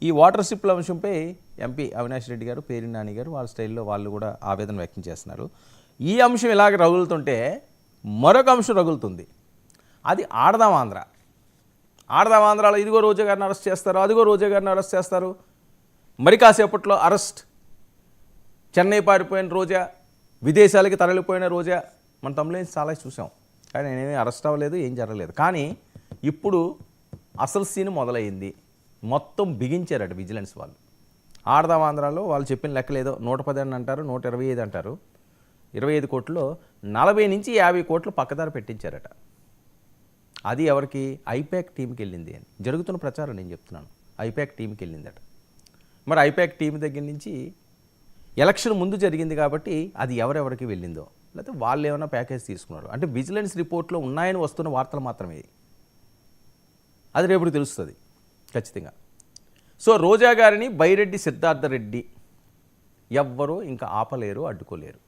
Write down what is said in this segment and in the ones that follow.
ఈ వాటర్ షిప్ల అంశంపై ఎంపీ అవినాష్ రెడ్డి గారు, పేర్ని నాని గారు వాళ్ళ స్టైల్లో వాళ్ళు కూడా ఆవేదన వ్యక్తం చేస్తున్నారు. ఈ అంశం ఇలాగ రగులుతుంటే మరొక అంశం రగులుతుంది. అది ఆడదాం ఆంధ్ర. ఆడదాం ఆంధ్రాలో ఇదిగో రోజా గారిని అరెస్ట్ చేస్తారు, అదిగో రోజా గారిని అరెస్ట్ చేస్తారు. మరి కాసేపట్లో అరెస్ట్. చెన్నై పారిపోయిన రోజా, విదేశాలకి తరలిపోయిన రోజా మన తమిళ చాలా చూసాం. కానీ నేనేమీ అరెస్ట్ అవ్వలేదు, ఏం జరగలేదు. కానీ ఇప్పుడు అసలు సీన్ మొదలైంది. మొత్తం బిగించారట విజిలెన్స్ వాళ్ళు. ఆడదాం ఆంధ్రాలో వాళ్ళు చెప్పిన లెక్కలేదో 110 అని అంటారు, 125 అంటారు. 25 కోట్లలో 40 నుంచి 50 కోట్లు పక్కదారి పెట్టించారట. అది ఎవరికి? ఐపాక్ టీంకి వెళ్ళింది అని జరుగుతున్న ప్రచారం నేను చెప్తున్నాను. ఐపాక్ టీంకి వెళ్ళిందట. మరి ఐపాక్ టీం దగ్గర నుంచి ఎలక్షన్ ముందు జరిగింది కాబట్టి అది ఎవరెవరికి వెళ్ళిందో, లేకపోతే వాళ్ళు ఏమైనా ప్యాకేజ్ తీసుకున్నారు అంటే విజిలెన్స్ రిపోర్ట్లో ఉన్నాయని వస్తున్న వార్తలు మాత్రమే. అది రేపు తెలుస్తుంది ఖచ్చితంగా. సో రోజా గారిని బైరెడ్డి సిద్ధార్థ రెడ్డి ఎవ్వరూ ఇంకా ఆపలేరు, అడ్డుకోలేరు.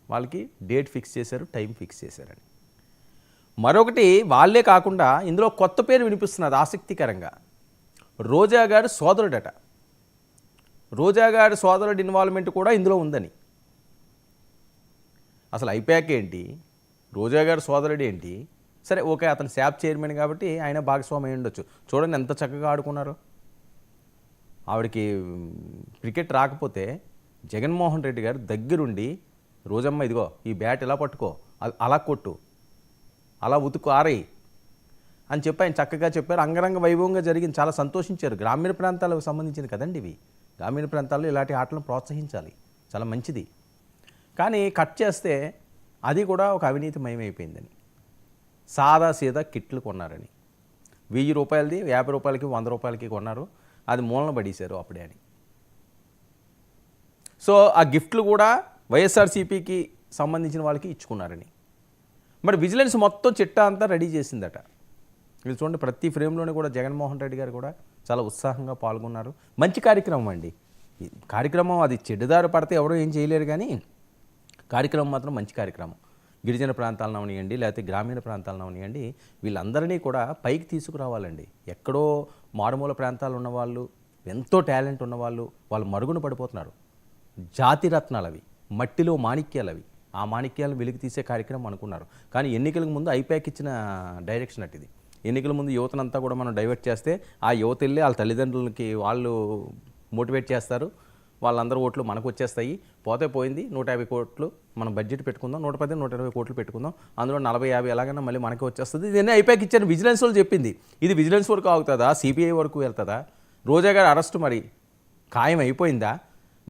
వాళ్ళకి డేట్ ఫిక్స్ చేశారు, టైం ఫిక్స్ చేశారని. మరొకటి వాళ్ళే కాకుండా ఇందులో కొత్త పేరు వినిపిస్తున్నది ఆసక్తికరంగా. రోజా గారి సోదరుడట. రోజా గారి సోదరుడి ఇన్వాల్వ్మెంట్ కూడా ఇందులో ఉందని. అసలు ఐపాక్ ఏంటి, రోజా గారి సోదరుడు ఏంటి? సరే ఓకే, అతను శాప్ చైర్మన్ కాబట్టి ఆయన భాగస్వామి అయి ఉండొచ్చు. చూడండి ఎంత చక్కగా ఆడుకున్నారు. ఆవిడకి క్రికెట్ రాకపోతే జగన్మోహన్ రెడ్డి గారు దగ్గరుండి రోజమ్మ ఇదిగో ఈ బ్యాట్ ఇలా పట్టుకో, అలా కొట్టు, అలా ఉతుకు ఆరేయి అని చెప్పి ఆయన చక్కగా చెప్పారు. అంగరంగ వైభవంగా జరిగింది. చాలా సంతోషించారు. గ్రామీణ ప్రాంతాలకు సంబంధించింది కదండి ఇవి. గ్రామీణ ప్రాంతాల్లో ఇలాంటి ఆటలను ప్రోత్సహించాలి, చాలా మంచిది. కానీ కట్ చేస్తే అది కూడా ఒక అవినీతిమయమైపోయిందని. సాదా సీదా కిట్లు కొన్నారని, 1000 రూపాయలది 50 రూపాయలకి 100 రూపాయలకి కొన్నారు, అది మూలన పడేశారు అప్పుడే అని. సో ఆ గిఫ్ట్లు కూడా వైఎస్ఆర్సీపీకి సంబంధించిన వాళ్ళకి ఇచ్చుకున్నారని. మరి విజిలెన్స్ మొత్తం చిట్టా అంతా రెడీ చేసిందట. వీళ్ళు చూడండి, ప్రతి ఫ్రేమ్లోనే కూడా జగన్మోహన్ రెడ్డి గారు కూడా చాలా ఉత్సాహంగా పాల్గొన్నారు. మంచి కార్యక్రమం అండి. కార్యక్రమం అది చెడ్డదారు పడితే ఎవరో ఏం చేయలేరు, కానీ కార్యక్రమం మాత్రం మంచి కార్యక్రమం. గిరిజన ప్రాంతాలను అవనియండి, లేకపోతే గ్రామీణ ప్రాంతాలను అవనియండి, వీళ్ళందరినీ కూడా పైకి తీసుకురావాలండి. ఎక్కడో మారుమూల ప్రాంతాలు ఉన్నవాళ్ళు, ఎంతో టాలెంట్ ఉన్నవాళ్ళు, వాళ్ళు మరుగున పడిపోతున్నారు. జాతి రత్నాలు అవి, మట్టిలో మాణిక్యాలు అవి. ఆ మాణిక్యాలను వెలికి తీసే కార్యక్రమం అనుకున్నారు. కానీ ఎన్నికలకు ముందు ఐపాక్ ఇచ్చిన డైరెక్షన్ అటు ఇది. ఎన్నికల ముందు యువతనంతా కూడా మనం డైవర్ట్ చేస్తే ఆ యువత వెళ్ళి వాళ్ళ తల్లిదండ్రులకి వాళ్ళు మోటివేట్ చేస్తారు. వాళ్ళందరూ ఓట్లు మనకు వచ్చేస్తాయి. పోతే పోయింది, 150 కోట్లు మనం బడ్జెట్ పెట్టుకుందాం, 110 120 కోట్లు పెట్టుకుందాం, అందులో 40-50 ఎలాగైనా మళ్ళీ మనకి వచ్చేస్తుంది. ఇదన్నీ ఐపాక్ ఇచ్చాను విజిలెన్స్ వాళ్ళు చెప్పింది. ఇది విజిలెన్స్ వరకు ఆగుతుందా, సిబిఐ వరకు వెళ్తుందా? రోజా గారి అరెస్ట్ మరి ఖాయం అయిపోయిందా?